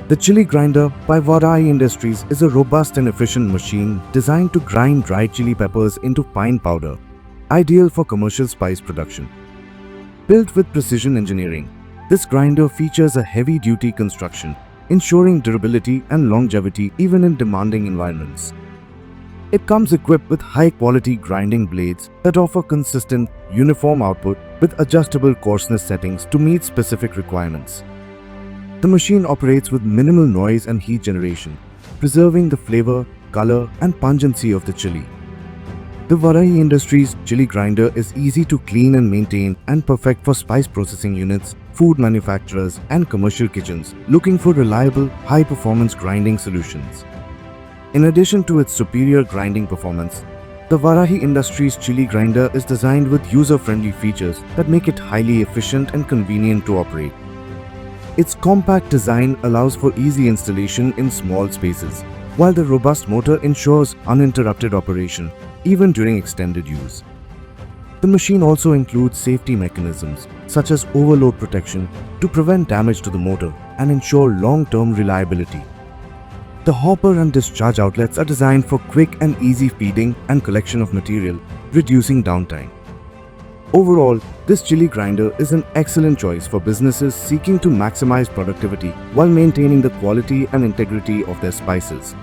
The Chilli Grinder by Varahi Industries is a robust and efficient machine designed to grind dried chili peppers into fine powder, ideal for commercial spice production. Built with precision engineering, this grinder features a heavy-duty construction, ensuring durability and longevity even in demanding environments. It comes equipped with high-quality grinding blades that offer consistent, uniform output with adjustable coarseness settings to meet specific requirements. The machine operates with minimal noise and heat generation, preserving the flavor, color, and pungency of the chili. The Varahi Industries Chili Grinder is easy to clean and maintain and perfect for spice processing units, food manufacturers, and commercial kitchens looking for reliable, high-performance grinding solutions. In addition to its superior grinding performance, the Varahi Industries Chili Grinder is designed with user-friendly features that make it highly efficient and convenient to operate. Its compact design allows for easy installation in small spaces, while the robust motor ensures uninterrupted operation even during extended use. The machine also includes safety mechanisms such as overload protection to prevent damage to the motor and ensure long-term reliability. The hopper and discharge outlets are designed for quick and easy feeding and collection of material, reducing downtime. Overall, this chili grinder is an excellent choice for businesses seeking to maximize productivity while maintaining the quality and integrity of their spices.